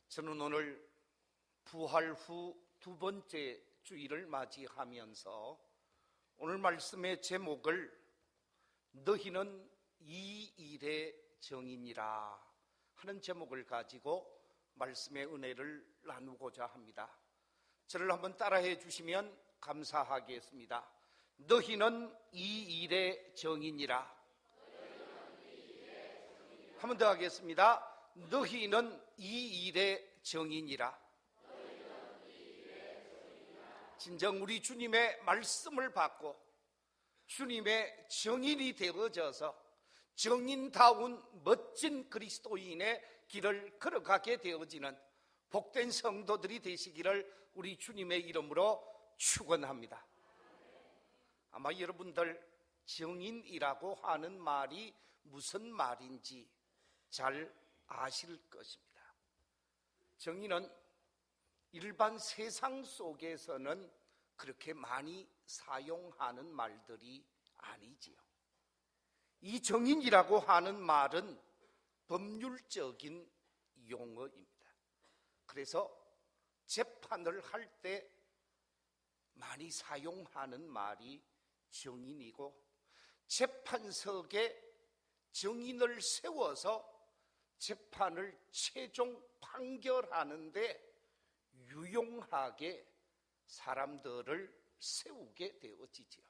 저는 오늘 부활 후 두 번째 주일을 맞이하면서 오늘 말씀의 제목을 너희는 이 일의 정인이라 하는 제목을 가지고 말씀의 은혜를 나누고자 합니다. 저를 한번 따라해 주시면 감사하겠습니다. 너희는 이 일의 정인이라. 한 번 더 하겠습니다. 너희는 이 일의 정인이라. 진정 우리 주님의 말씀을 받고 주님의 정인이 되어져서 정인다운 멋진 그리스도인의 길을 걸어가게 되어지는 복된 성도들이 되시기를 우리 주님의 이름으로 축원합니다. 아마 여러분들 정인이라고 하는 말이 무슨 말인지 잘 아실 것입니다. 정인은 일반 세상 속에서는 그렇게 많이 사용하는 말들이 아니지요. 이 정인이라고 하는 말은 법률적인 용어입니다. 그래서 재판을 할 때 많이 사용하는 말이 정인이고, 재판석에 정인을 세워서 재판을 최종 판결하는데 유용하게 사람들을 세우게 되어지지요.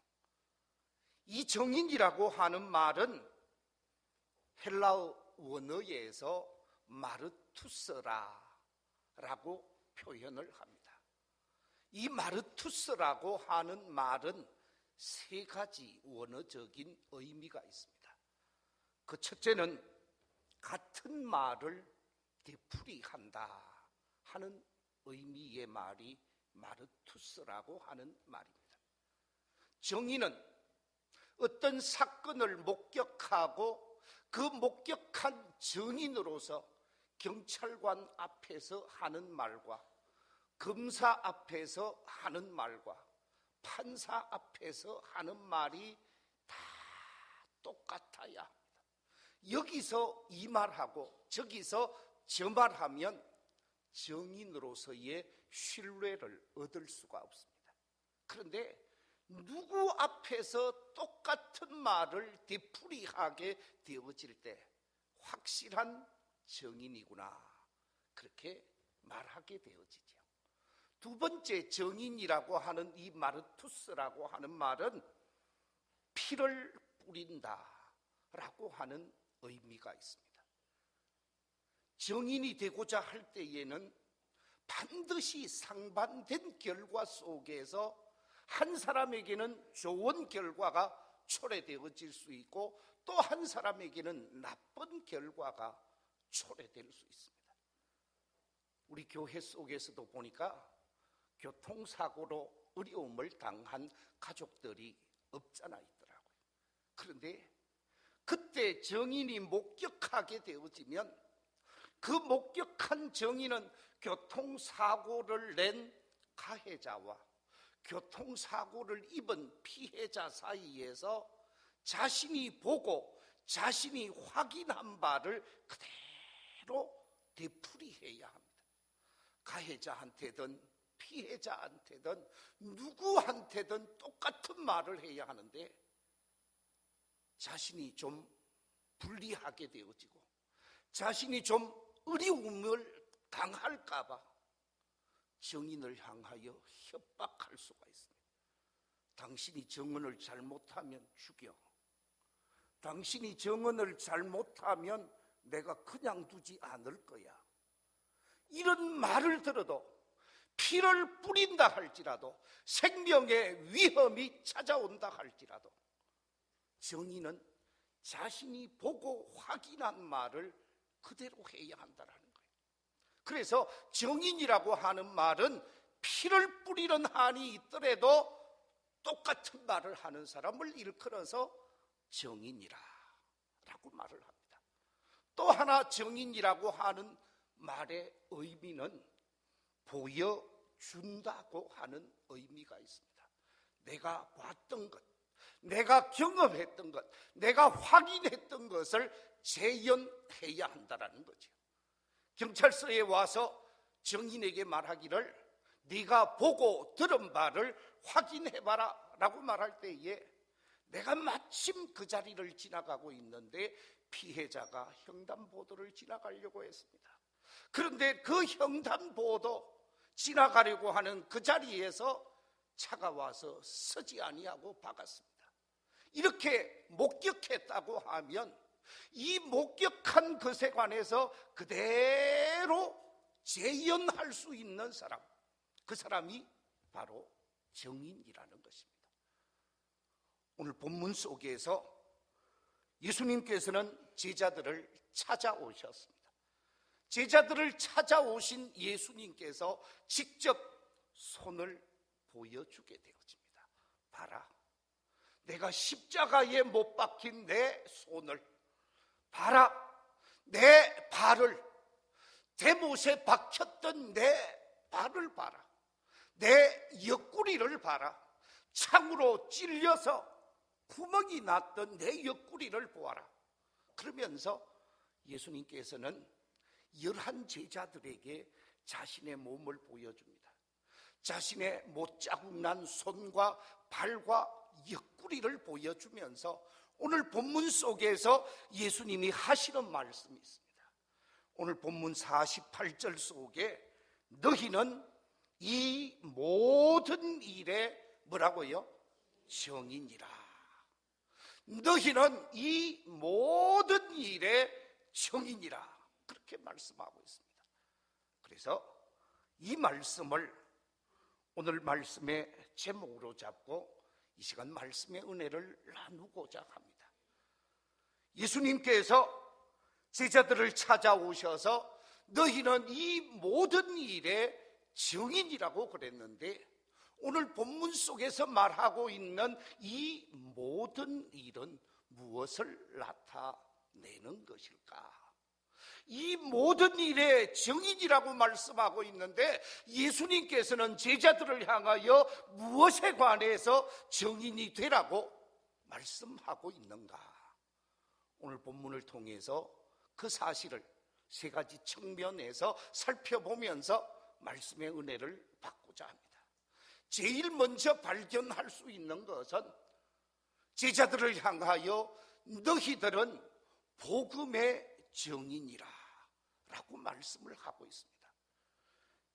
이 정인이라고 하는 말은 헬라어 원어에서 마르투스라라고 표현을 합니다. 이 마르투스라고 하는 말은 세 가지 원어적인 의미가 있습니다. 그 첫째는 같은 말을 되풀이한다 하는 의미의 말이 마르투스라고 하는 말입니다. 정인은 어떤 사건을 목격하고 그 목격한 정인으로서 경찰관 앞에서 하는 말과 검사 앞에서 하는 말과 판사 앞에서 하는 말이 다 똑같아야 합니다. 여기서 이 말하고 저기서 저 말하면 정인으로서의 신뢰를 얻을 수가 없습니다. 그런데 누구 앞에서 똑같은 말을 되풀이하게 되어질 때 확실한 정인이구나, 그렇게 말하게 되어지죠. 두 번째 정인이라고 하는 이 마르투스라고 하는 말은 피를 뿌린다라고 하는 의미가 있습니다. 정인이 되고자 할 때에는 반드시 상반된 결과 속에서 한 사람에게는 좋은 결과가 초래되어질 수 있고 또 한 사람에게는 나쁜 결과가 초래될 수 있습니다. 우리 교회 속에서도 보니까 교통사고로 어려움을 당한 가족들이 없잖아 있더라고요. 그런데 그때 정인이 목격하게 되어지면 그 목격한 정인은 교통사고를 낸 가해자와 교통사고를 입은 피해자 사이에서 자신이 보고 자신이 확인한 바를 그대로 되풀이해야 합니다. 가해자한테든 피해자한테든 누구한테든 똑같은 말을 해야 하는데 자신이 좀 불리하게 되어지고 자신이 좀 어려움을 당할까봐 정인을 향하여 협박할 수가 있습니다. 당신이 정언을 잘못하면 죽여. 당신이 정언을 잘못하면 내가 그냥 두지 않을 거야. 이런 말을 들어도 피를 뿌린다 할지라도 생명의 위험이 찾아온다 할지라도 정인은 자신이 보고 확인한 말을 그대로 해야 한다는 거예요. 그래서 정인이라고 하는 말은 피를 뿌리는 한이 있더라도 똑같은 말을 하는 사람을 일컬어서 정인이라 라고 말을 합니다. 또 하나 정인이라고 하는 말의 의미는 보여준다고 하는 의미가 있습니다. 내가 봤던 것, 내가 경험했던 것, 내가 확인했던 것을 재현해야 한다는 거죠. 경찰서에 와서 증인에게 말하기를 네가 보고 들은 바를 확인해봐라 라고 말할 때에 내가 마침 그 자리를 지나가고 있는데 피해자가 횡단보도를 지나가려고 했습니다. 그런데 그 횡단보도 지나가려고 하는 그 자리에서 차가 와서 서지 아니하고 박았습니다. 이렇게 목격했다고 하면 이 목격한 것에 관해서 그대로 재연할 수 있는 사람, 그 사람이 바로 증인이라는 것입니다. 오늘 본문 속에서 예수님께서는 제자들을 찾아오셨습니다. 제자들을 찾아오신 예수님께서 직접 손을 보여주게 되어집니다. 봐라, 내가 십자가에 못 박힌 내 손을, 봐라, 내 발을, 대못에 박혔던 내 발을 봐라, 내 옆구리를 봐라, 창으로 찔려서 구멍이 났던 내 옆구리를 보아라. 그러면서 예수님께서는 11 제자들에게 자신의 몸을 보여줍니다. 자신의 못자국 난 손과 발과 옆구리를 보여주면서 오늘 본문 속에서 예수님이 하시는 말씀이 있습니다. 오늘 본문 48절 속에 너희는 이 모든 일에 뭐라고요? 증인이라. 너희는 이 모든 일의 증인이라, 그렇게 말씀하고 있습니다. 그래서 이 말씀을 오늘 말씀의 제목으로 잡고 이 시간 말씀의 은혜를 나누고자 합니다. 예수님께서 제자들을 찾아오셔서 너희는 이 모든 일의 증인이라고 그랬는데, 오늘 본문 속에서 말하고 있는 이 모든 일은 무엇을 나타내는 것일까? 이 모든 일의 증인이라고 말씀하고 있는데 예수님께서는 제자들을 향하여 무엇에 관해서 증인이 되라고 말씀하고 있는가? 오늘 본문을 통해서 그 사실을 세 가지 측면에서 살펴보면서 말씀의 은혜를 받고자 합니다. 제일 먼저 발견할 수 있는 것은 제자들을 향하여 너희들은 복음의 증인이라 라고 말씀을 하고 있습니다.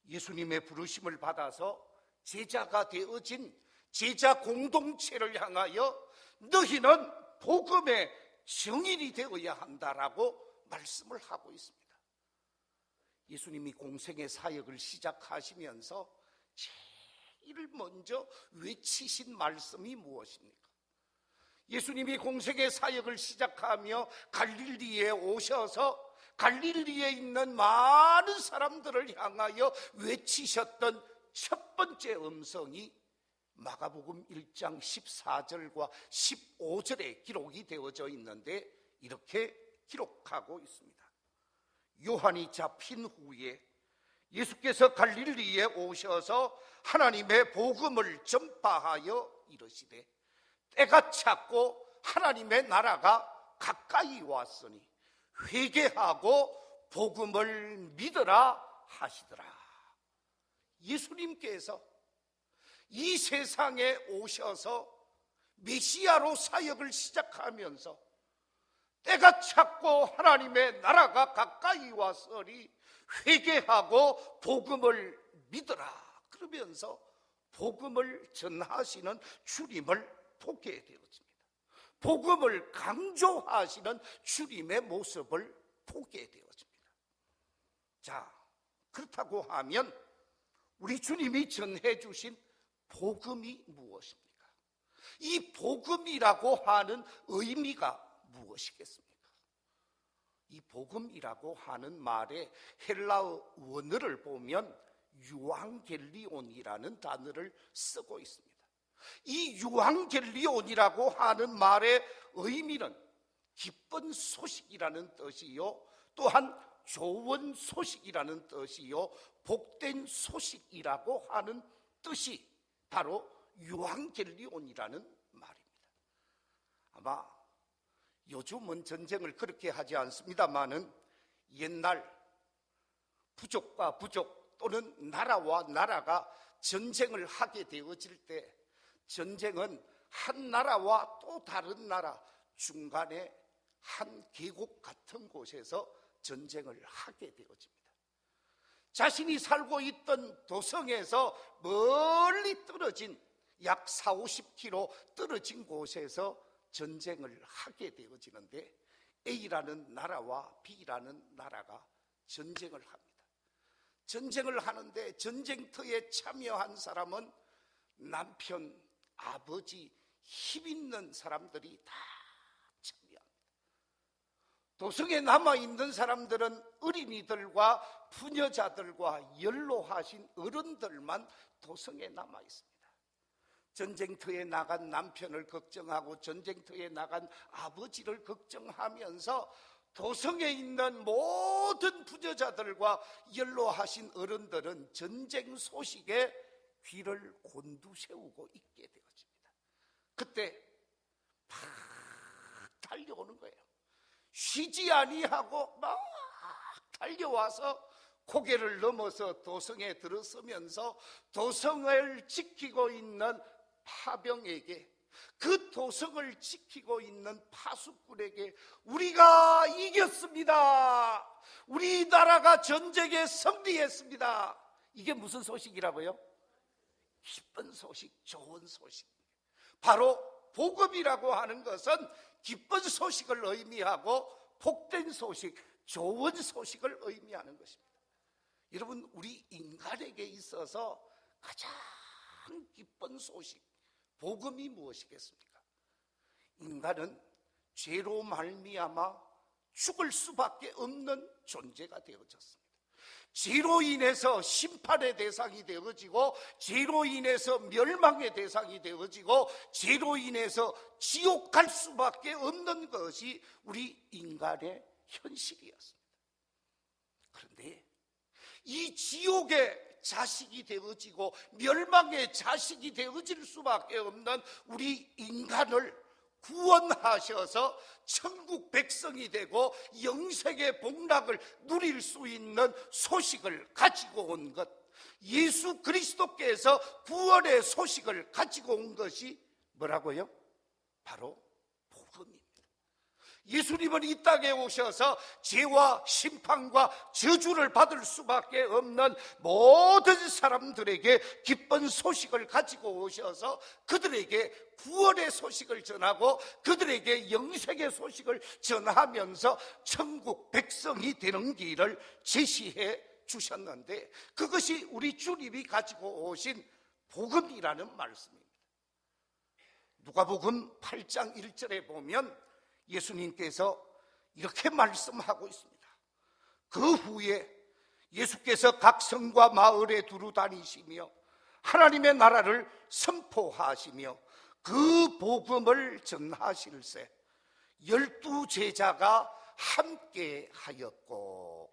예수님의 부르심을 받아서 제자가 되어진 제자 공동체를 향하여 너희는 복음의 증인이 되어야 한다라고 말씀을 하고 있습니다. 예수님이 공생의 사역을 시작하시면서 제일 먼저 외치신 말씀이 무엇입니까? 예수님이 공생의 사역을 시작하며 갈릴리에 오셔서 갈릴리에 있는 많은 사람들을 향하여 외치셨던 첫 번째 음성이 마가복음 1장 14절과 15절에 기록이 되어져 있는데 이렇게 기록하고 있습니다. 요한이 잡힌 후에 예수께서 갈릴리에 오셔서 하나님의 복음을 전파하여 이르시되 때가 찼고 하나님의 나라가 가까이 왔으니 회개하고 복음을 믿으라 하시더라. 예수님께서 이 세상에 오셔서 메시아로 사역을 시작하면서 때가 찼고 하나님의 나라가 가까이 왔으니 회개하고 복음을 믿으라 그러면서 복음을 전하시는 주님을 보게 되었습니다. 복음을 강조하시는 주님의 모습을 보게 되었습니다. 자, 그렇다고 하면 우리 주님이 전해 주신 복음이 무엇입니까? 이 복음이라고 하는 의미가 무엇이겠습니까? 이 복음이라고 하는 말의 헬라어 원어를 보면 유앙겔리온이라는 단어를 쓰고 있습니다. 이 유앙겔리온이라고 하는 말의 의미는 기쁜 소식이라는 뜻이요, 또한 좋은 소식이라는 뜻이요, 복된 소식이라고 하는 뜻이 바로 유앙겔리온이라는 말입니다. 아마 요즘은 전쟁을 그렇게 하지 않습니다마는 옛날 부족과 부족 또는 나라와 나라가 전쟁을 하게 되어질 때, 전쟁은 한 나라와 또 다른 나라 중간에 한 계곡 같은 곳에서 전쟁을 하게 되어집니다. 자신이 살고 있던 도성에서 멀리 떨어진 약 40-50km 떨어진 곳에서 전쟁을 하게 되어지는데, A라는 나라와 B라는 나라가 전쟁을 합니다. 전쟁을 하는데 전쟁터에 참여한 사람은 남편, 아버지, 힘 있는 사람들이 다 참여합니다. 도성에 남아있는 사람들은 어린이들과 부녀자들과 연로하신 어른들만 도성에 남아있습니다. 전쟁터에 나간 남편을 걱정하고 전쟁터에 나간 아버지를 걱정하면서 도성에 있는 모든 부녀자들과 연로하신 어른들은 전쟁 소식에 귀를 곤두세우고 있게 되어집니다. 그때 막 달려오는 거예요. 쉬지 아니하고 막 달려와서 고개를 넘어서 도성에 들어서면서 도성을 지키고 있는 파병에게, 그 도성을 지키고 있는 파수꾼에게 우리가 이겼습니다, 우리나라가 전쟁에 승리했습니다, 이게 무슨 소식이라고요? 기쁜 소식, 좋은 소식. 바로 복음이라고 하는 것은 기쁜 소식을 의미하고 복된 소식, 좋은 소식을 의미하는 것입니다. 여러분, 우리 인간에게 있어서 가장 기쁜 소식, 복음이 무엇이겠습니까? 인간은 죄로 말미암아 죽을 수밖에 없는 존재가 되어졌습니다. 죄로 인해서 심판의 대상이 되어지고, 죄로 인해서 멸망의 대상이 되어지고, 죄로 인해서 지옥 갈 수밖에 없는 것이 우리 인간의 현실이었습니다. 그런데 이 지옥의 자식이 되어지고 멸망의 자식이 되어질 수밖에 없는 우리 인간을 구원하셔서 천국 백성이 되고 영생의 복락을 누릴 수 있는 소식을 가지고 온 것, 예수 그리스도께서 구원의 소식을 가지고 온 것이 뭐라고요? 바로 복음입니다. 예수님은 이 땅에 오셔서 죄와 심판과 저주를 받을 수밖에 없는 모든 사람들에게 기쁜 소식을 가지고 오셔서 그들에게 구원의 소식을 전하고 그들에게 영생의 소식을 전하면서 천국 백성이 되는 길을 제시해 주셨는데, 그것이 우리 주님이 가지고 오신 복음이라는 말씀입니다. 누가복음 8장 1절에 보면 예수님께서 이렇게 말씀하고 있습니다. 그 후에 예수께서 각 성과 마을에 두루 다니시며 하나님의 나라를 선포하시며 그 복음을 전하실세 12 제자가 함께 하였고,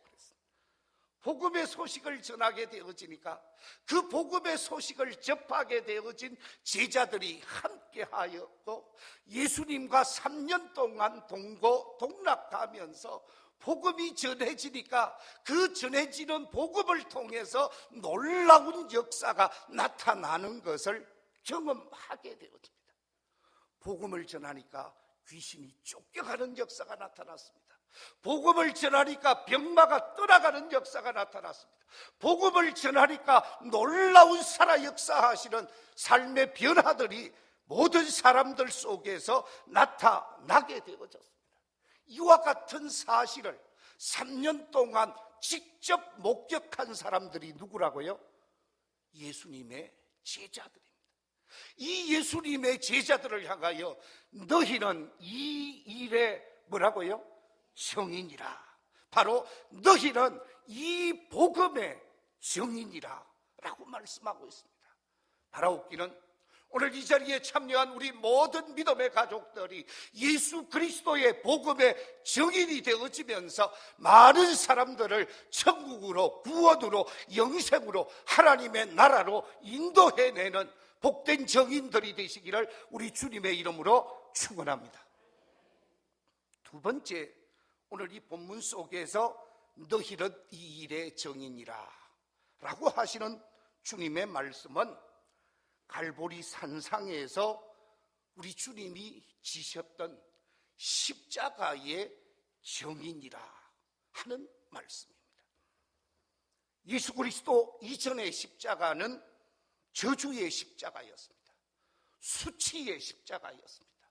복음의 소식을 전하게 되어지니까 그 복음의 소식을 접하게 되어진 제자들이 함께 하였고, 예수님과 3년 동안 동고동락하면서 복음이 전해지니까 그 전해지는 복음을 통해서 놀라운 역사가 나타나는 것을 경험하게 되어집니다. 복음을 전하니까 귀신이 쫓겨가는 역사가 나타났습니다. 복음을 전하니까 병마가 떠나가는 역사가 나타났습니다. 복음을 전하니까 놀라운 살아 역사하시는 삶의 변화들이 모든 사람들 속에서 나타나게 되어졌습니다. 이와 같은 사실을 3년 동안 직접 목격한 사람들이 누구라고요? 예수님의 제자들입니다. 이 예수님의 제자들을 향하여 너희는 이 일에 뭐라고요? 증인이라. 바로 너희는 이 복음의 증인이라 라고 말씀하고 있습니다. 바라옵기는 오늘 이 자리에 참여한 우리 모든 믿음의 가족들이 예수 그리스도의 복음의 증인이 되어지면서 많은 사람들을 천국으로, 구원으로, 영생으로, 하나님의 나라로 인도해내는 복된 증인들이 되시기를 우리 주님의 이름으로 축원합니다. 두 번째, 오늘 이 본문 속에서 너희는 이 일의 증인이라 라고 하시는 주님의 말씀은 갈보리 산상에서 우리 주님이 지셨던 십자가의 정인이라 하는 말씀입니다. 예수 그리스도 이전의 십자가는 저주의 십자가였습니다. 수치의 십자가였습니다.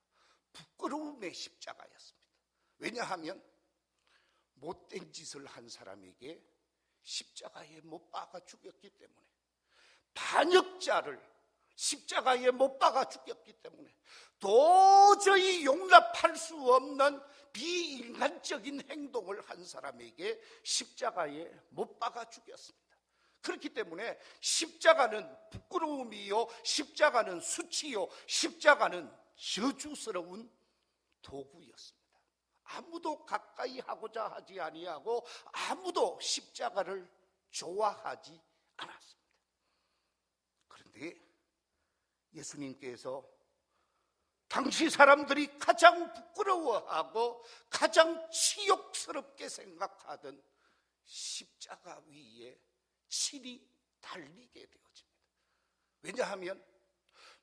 부끄러움의 십자가였습니다. 왜냐하면 못된 짓을 한 사람에게 십자가에 못 박아 죽였기 때문에, 반역자를 십자가에 못 박아 죽였기 때문에 도저히 용납할 수 없는 비인간적인 행동을 한 사람에게 십자가에 못 박아 죽였습니다. 그렇기 때문에 십자가는 부끄러움이요, 십자가는 수치요, 십자가는 저주스러운 도구였습니다. 아무도 가까이 하고자 하지 아니하고 아무도 십자가를 좋아하지 않았습니다. 그런데 예수님께서 당시 사람들이 가장 부끄러워하고 가장 치욕스럽게 생각하던 십자가 위에 친히 달리게 되어집니다. 왜냐하면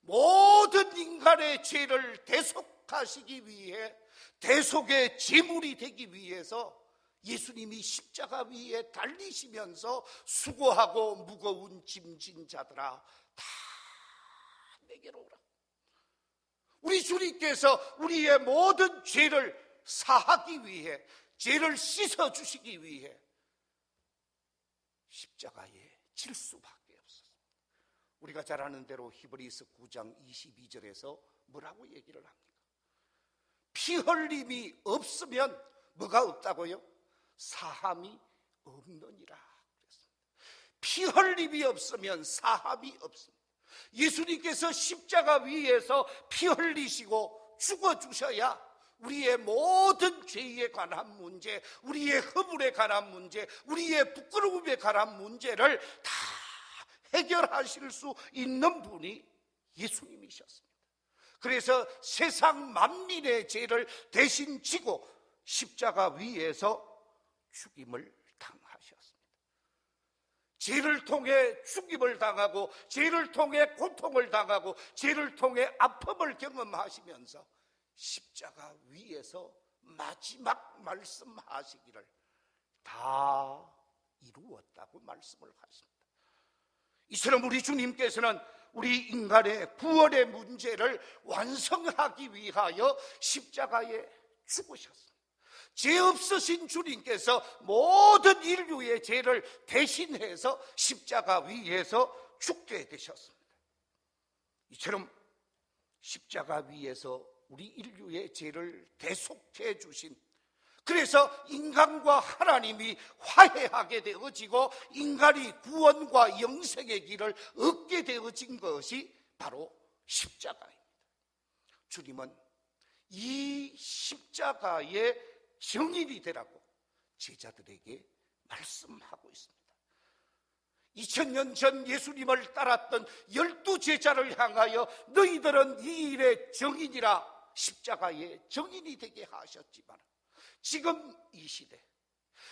모든 인간의 죄를 대속하시기 위해, 대속의 제물이 되기 위해서 예수님이 십자가 위에 달리시면서 수고하고 무거운 짐진 자들아 다 내게로 오라. 우리 주님께서 우리의 모든 죄를 사하기 위해, 죄를 씻어주시기 위해 십자가에 질 수밖에 없었습니다. 우리가 잘 아는 대로 히브리서 9장 22절에서 뭐라고 얘기를 합니까? 피 흘림이 없으면 뭐가 없다고요? 사함이 없느니라 그랬습니다. 피 흘림이 없으면 사함이 없습니다. 예수님께서 십자가 위에서 피 흘리시고 죽어주셔야 우리의 모든 죄에 관한 문제, 우리의 허물에 관한 문제, 우리의 부끄러움에 관한 문제를 다 해결하실 수 있는 분이 예수님이셨습니다. 그래서 세상 만민의 죄를 대신 지고 십자가 위에서 죽임을 당하셨습니다. 죄를 통해 죽임을 당하고, 죄를 통해 고통을 당하고, 죄를 통해 아픔을 경험하시면서 십자가 위에서 마지막 말씀하시기를 다 이루었다고 말씀을 하십니다. 이처럼 우리 주님께서는 우리 인간의 구원의 문제를 완성하기 위하여 십자가에 죽으셨습니다. 죄 없으신 주님께서 모든 인류의 죄를 대신해서 십자가 위에서 죽게 되셨습니다. 이처럼 십자가 위에서 우리 인류의 죄를 대속해 주신, 그래서 인간과 하나님이 화해하게 되어지고 인간이 구원과 영생의 길을 얻게 되어진 것이 바로 십자가입니다. 주님은 이 십자가의 정인이 되라고 제자들에게 말씀하고 있습니다. 2000년 전 예수님을 따랐던 12제자를 향하여 너희들은 이 일의 정인이라 십자가의 정인이 되게 하셨지만, 지금 이 시대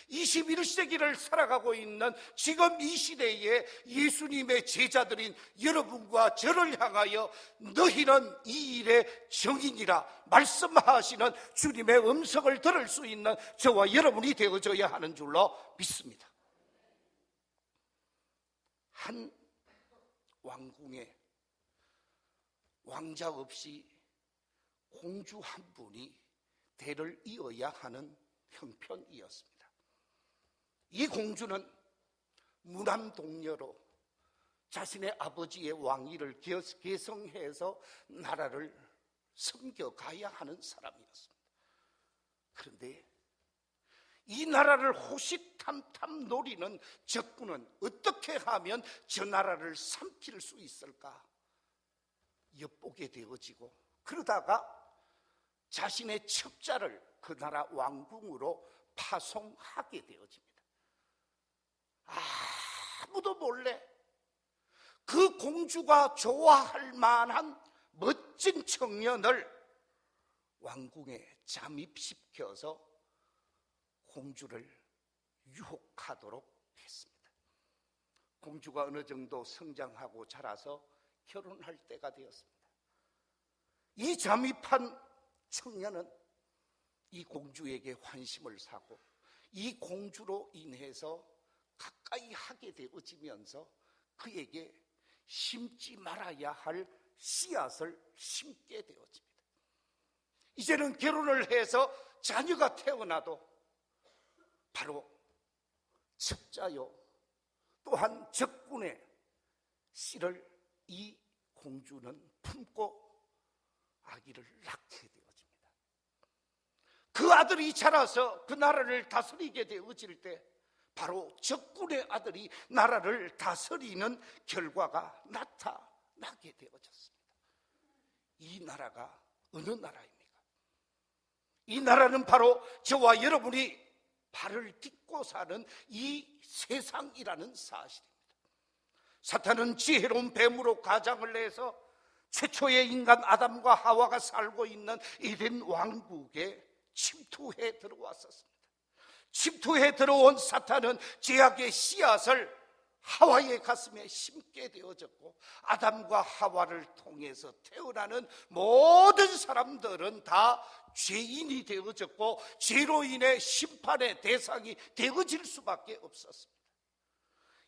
21세기를 살아가고 있는 지금 이 시대에 예수님의 제자들인 여러분과 저를 향하여 너희는 이 일의 정인이라 말씀하시는 주님의 음성을 들을 수 있는 저와 여러분이 되어져야 하는 줄로 믿습니다. 한 왕궁에 왕자 없이 공주 한 분이 대를 이어야 하는 형편이었습니다. 이 공주는 무남동녀로 자신의 아버지의 왕위를 계승해서 나라를 섬겨가야 하는 사람이었습니다. 그런데 이 나라를 호시탐탐 노리는 적군은 어떻게 하면 저 나라를 삼킬 수 있을까 엿보게 되어지고, 그러다가 자신의 첩자를 그 나라 왕궁으로 파송하게 되어집니다. 아무도 몰래 그 공주가 좋아할 만한 멋진 청년을 왕궁에 잠입시켜서 공주를 유혹하도록 했습니다. 공주가 어느 정도 성장하고 자라서 결혼할 때가 되었습니다. 이 잠입한 청년은 이 공주에게 환심을 사고 이 공주로 인해서 가까이 하게 되어지면서 그에게 심지 말아야 할 씨앗을 심게 되어집니다. 이제는 결혼을 해서 자녀가 태어나도 바로 첩자요 또한 적군의 씨를 이 공주는 품고 아기를 낳게 되어집니다. 그 아들이 자라서 그 나라를 다스리게 되어질 때 바로 적군의 아들이 나라를 다스리는 결과가 나타나게 되어졌습니다. 이 나라가 어느 나라입니까? 이 나라는 바로 저와 여러분이 발을 딛고 사는 이 세상이라는 사실입니다. 사탄은 지혜로운 뱀으로 가장을 해서 최초의 인간 아담과 하와가 살고 있는 에덴 왕국에 침투해 들어왔었습니다. 침투해 들어온 사탄은 죄악의 씨앗을 하와의 가슴에 심게 되어졌고 아담과 하와를 통해서 태어나는 모든 사람들은 다 죄인이 되어졌고 죄로 인해 심판의 대상이 되어질 수밖에 없었습니다.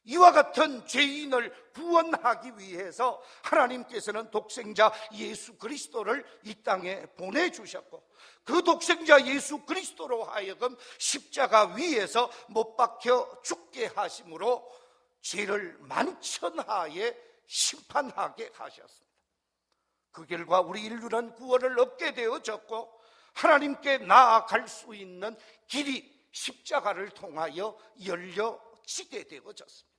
이와 같은 죄인을 구원하기 위해서 하나님께서는 독생자 예수 그리스도를 이 땅에 보내주셨고 그 독생자 예수 그리스도로 하여금 십자가 위에서 못 박혀 죽게 하심으로 죄를 만천하에 심판하게 하셨습니다. 그 결과 우리 인류는 구원을 얻게 되어졌고 하나님께 나아갈 수 있는 길이 십자가를 통하여 열려지게 되어졌습니다.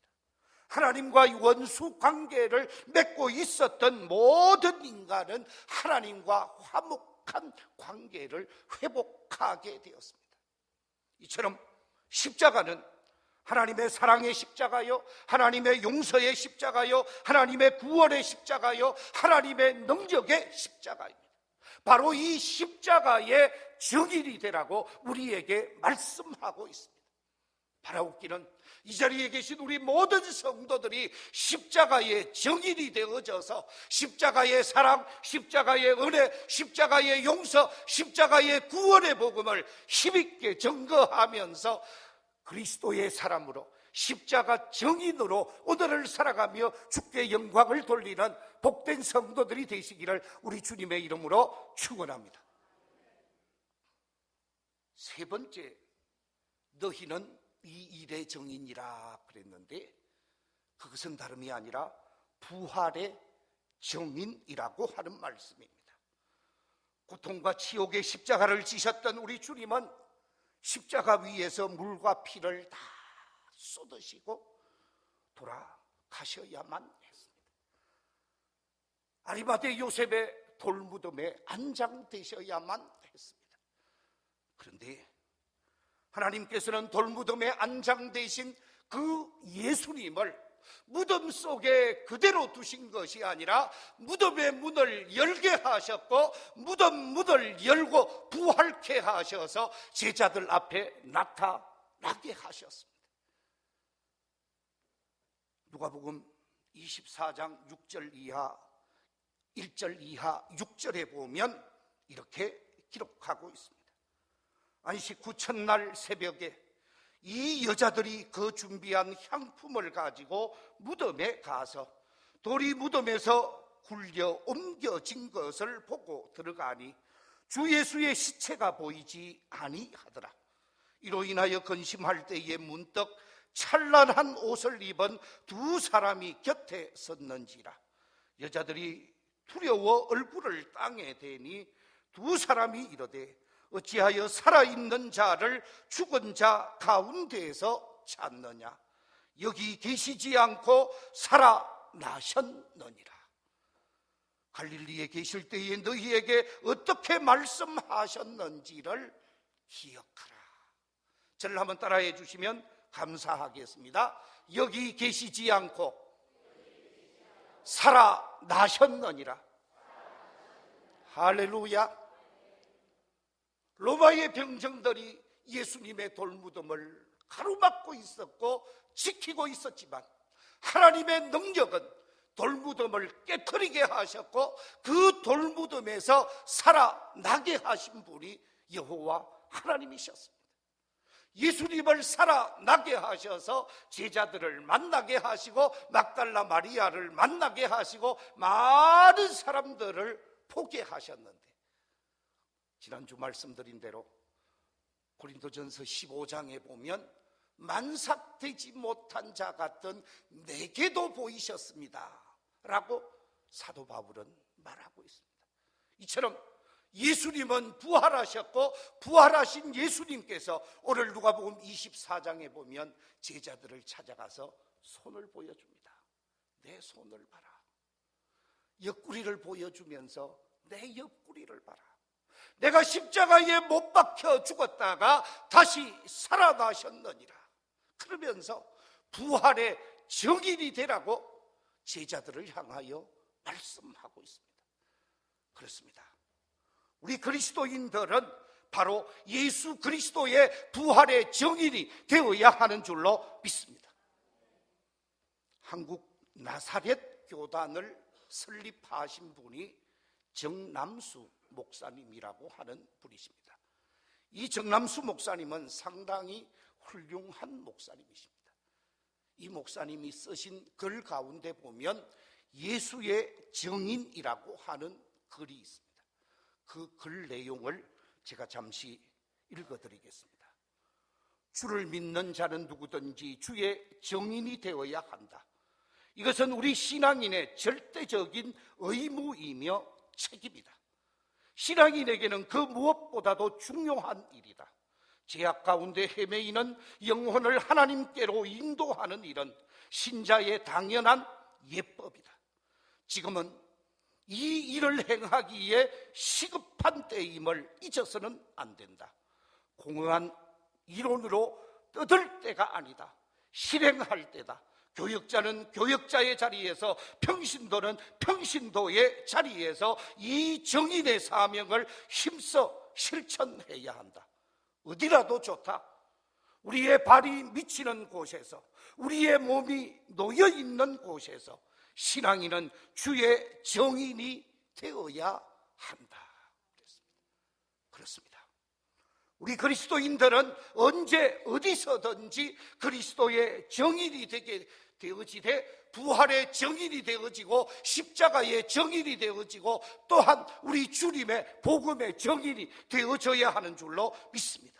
하나님과 원수 관계를 맺고 있었던 모든 인간은 하나님과 화목한 관계를 회복하게 되었습니다. 이처럼 십자가는 하나님의 사랑의 십자가요, 하나님의 용서의 십자가요, 하나님의 구원의 십자가요, 하나님의 능력의 십자가입니다. 바로 이 십자가의 증인이 되라고 우리에게 말씀하고 있습니다. 바라옵기는 이 자리에 계신 우리 모든 성도들이 십자가의 증인이 되어져서 십자가의 사랑, 십자가의 은혜, 십자가의 용서, 십자가의 구원의 복음을 힘있게 증거하면서 그리스도의 사람으로 십자가 증인으로 오늘을 살아가며 주께 영광을 돌리는 복된 성도들이 되시기를 우리 주님의 이름으로 축원합니다. 세 번째, 너희는 이 일의 증인이라 그랬는데 그것은 다름이 아니라 부활의 증인이라고 하는 말씀입니다. 고통과 치욕의 십자가를 지셨던 우리 주님은 십자가 위에서 물과 피를 다 쏟으시고 돌아가셔야만 했습니다. 아리마대 요셉의 돌무덤에 안장되셔야만 했습니다. 그런데 하나님께서는 돌무덤에 안장되신 그 예수님을 무덤 속에 그대로 두신 것이 아니라 무덤의 문을 열게 하셨고 무덤 문을 열고 부활케 하셔서 제자들 앞에 나타나게 하셨습니다. 누가복음 24장 6절 이하 1절 이하 6절에 보면 이렇게 기록하고 있습니다. 안식 후 첫날 새벽에 이 여자들이 그 준비한 향품을 가지고 무덤에 가서 돌이 무덤에서 굴려 옮겨진 것을 보고 들어가니 주 예수의 시체가 보이지 아니하더라. 이로 인하여 근심할 때에 문득 찬란한 옷을 입은 두 사람이 곁에 섰는지라. 여자들이 두려워 얼굴을 땅에 대니 두 사람이 이르되 어찌하여 살아있는 자를 죽은 자 가운데에서 찾느냐? 여기 계시지 않고 살아나셨느니라. 갈릴리에 계실 때에 너희에게 어떻게 말씀하셨는지를 기억하라. 저를 한번 따라해 주시면 감사하겠습니다. 여기 계시지 않고 살아나셨느니라. 할렐루야. 로마의 병정들이 예수님의 돌무덤을 가로막고 있었고 지키고 있었지만 하나님의 능력은 돌무덤을 깨트리게 하셨고 그 돌무덤에서 살아나게 하신 분이 여호와 하나님이셨습니다. 예수님을 살아나게 하셔서 제자들을 만나게 하시고 막달라 마리아를 만나게 하시고 많은 사람들을 보게 하셨는데, 지난주 말씀드린 대로 고린도전서 15장에 보면 만삭되지 못한 자 같은 내게도 보이셨습니다 라고 사도 바울은 말하고 있습니다. 이처럼 예수님은 부활하셨고 부활하신 예수님께서 오늘 누가복음 24장에 보면 제자들을 찾아가서 손을 보여줍니다. 내 손을 봐라. 옆구리를 보여주면서 내 옆구리를 봐라. 내가 십자가에 못 박혀 죽었다가 다시 살아나셨느니라. 그러면서 부활의 증인이 되라고 제자들을 향하여 말씀하고 있습니다. 그렇습니다. 우리 그리스도인들은 바로 예수 그리스도의 부활의 증인이 되어야 하는 줄로 믿습니다. 한국 나사렛 교단을 설립하신 분이 정남수 목사님이라고 하는 분이십니다. 이 정남수 목사님은 상당히 훌륭한 목사님이십니다. 이 목사님이 쓰신 글 가운데 보면 예수의 증인이라고 하는 글이 있습니다. 그 글 내용을 제가 잠시 읽어드리겠습니다. 주를 믿는 자는 누구든지 주의 증인이 되어야 한다. 이것은 우리 신앙인의 절대적인 의무이며 책임이다. 신앙인에게는 그 무엇보다도 중요한 일이다. 죄악 가운데 헤매이는 영혼을 하나님께로 인도하는 일은 신자의 당연한 예법이다. 지금은 이 일을 행하기에 시급한 때임을 잊어서는 안 된다. 공허한 이론으로 떠들 때가 아니다. 실행할 때다. 교역자는 교역자의 자리에서, 평신도는 평신도의 자리에서 이 정인의 사명을 힘써 실천해야 한다. 어디라도 좋다. 우리의 발이 미치는 곳에서, 우리의 몸이 놓여있는 곳에서 신앙인은 주의 정인이 되어야 한다. 그렇습니다. 우리 그리스도인들은 언제 어디서든지 그리스도의 정인이 되게 되어지되, 부활의 정인이 되어지고 십자가의 정인이 되어지고 또한 우리 주님의 복음의 정인이 되어져야 하는 줄로 믿습니다.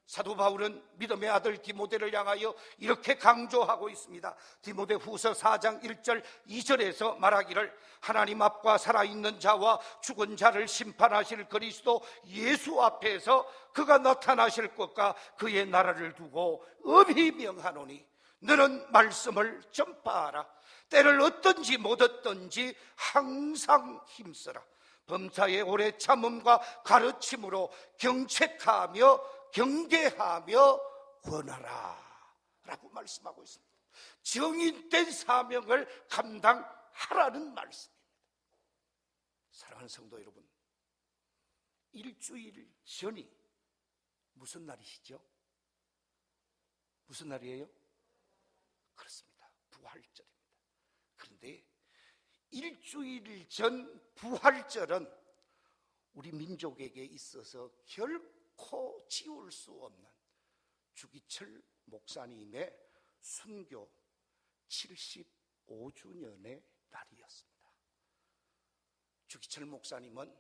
사도 바울은 믿음의 아들 디모데를 향하여 이렇게 강조하고 있습니다. 디모데 후서 4장 1절 2절에서 말하기를, 하나님 앞과 살아있는 자와 죽은 자를 심판하실 그리스도 예수 앞에서 그가 나타나실 것과 그의 나라를 두고 엄히 명하노니 너는 말씀을 전파하라. 때를 얻든지 못 얻든지 항상 힘쓰라. 범사의 오래 참음과 가르침으로 경책하며 경계하며 권하라 라고 말씀하고 있습니다. 정인된 사명을 감당하라는 말씀입니다. 사랑하는 성도 여러분, 일주일 전이 무슨 날이시죠? 무슨 날이에요? 그렇습니다. 부활절입니다. 그런데 일주일 전 부활절은 우리 민족에게 있어서 결코 지울 수 없는 주기철 목사님의 순교 75주년의 날이었습니다. 주기철 목사님은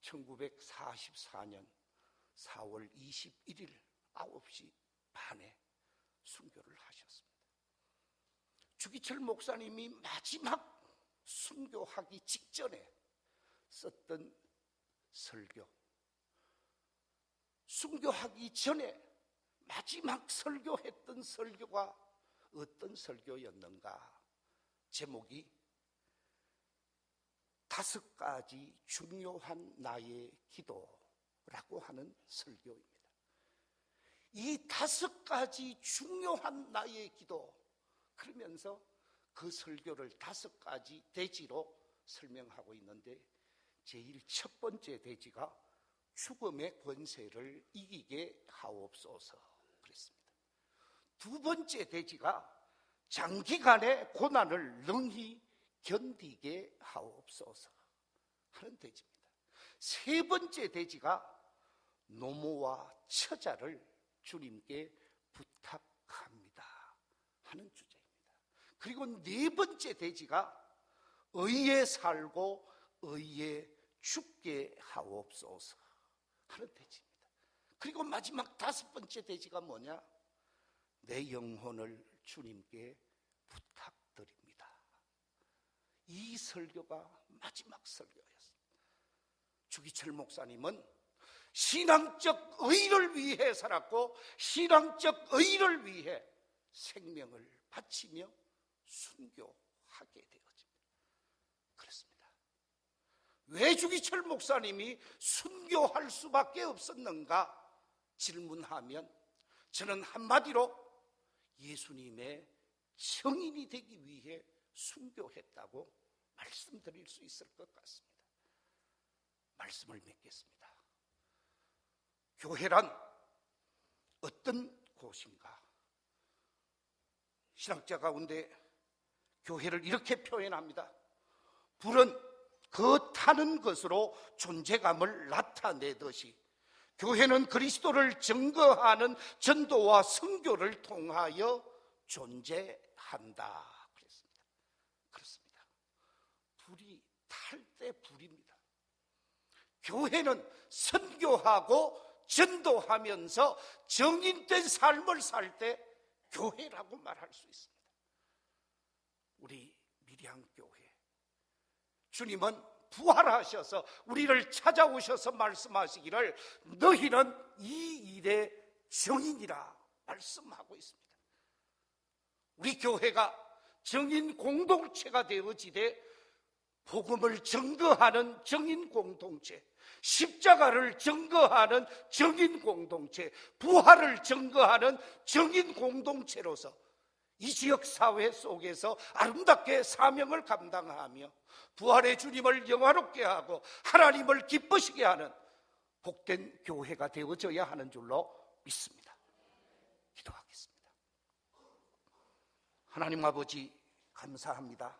1944년 4월 21일 9시 반에 순교를 하셨습니다. 주기철 목사님이 마지막 순교하기 직전에 썼던 설교, 순교하기 전에 마지막 설교했던 설교가 어떤 설교였는가? 제목이 5가지 중요한 나의 기도라고 하는 설교입니다. 이 5가지 중요한 나의 기도, 그러면서 그 설교를 5가지 대지로 설명하고 있는데, 제일 첫 번째 대지가 죽음의 권세를 이기게 하옵소서 그랬습니다. 두 번째 대지가 장기간의 고난을 능히 견디게 하옵소서 하는 대지입니다. 세 번째 대지가 노모와 처자를 주님께 부탁합니다 하는 주제입니다. 그리고 네 번째 대지가 의에 살고 의에 죽게 하옵소서 하는 대지입니다. 그리고 마지막 다섯 번째 대지가 뭐냐? 내 영혼을 주님께 부탁드립니다. 이 설교가 마지막 설교였습니다. 주기철 목사님은 신앙적 의를 위해 살았고 신앙적 의를 위해 생명을 바치며 순교하게 되어집니다. 그렇습니다. 왜 주기철 목사님이 순교할 수밖에 없었는가 질문하면 저는 한마디로 예수님의 증인이 되기 위해 순교했다고 말씀드릴 수 있을 것 같습니다. 말씀을 맺겠습니다. 교회란 어떤 곳인가? 신학자 가운데 교회를 이렇게 표현합니다. 불은 그 타는 것으로 존재감을 나타내듯이 교회는 그리스도를 증거하는 전도와 선교를 통하여 존재한다 그랬습니다. 그렇습니다. 불이 탈 때 불입니다. 교회는 선교하고 전도하면서 정인된 삶을 살 때 교회라고 말할 수 있습니다. 우리 밀양교회 주님은 부활하셔서 우리를 찾아오셔서 말씀하시기를 너희는 이 일의 증인이라 말씀하고 있습니다. 우리 교회가 증인 공동체가 되어지되 복음을 증거하는 증인 공동체, 십자가를 증거하는 증인 공동체, 부활을 증거하는 증인 공동체로서 이 지역 사회 속에서 아름답게 사명을 감당하며 부활의 주님을 영화롭게 하고 하나님을 기쁘시게 하는 복된 교회가 되어져야 하는 줄로 믿습니다. 기도하겠습니다. 하나님 아버지 감사합니다.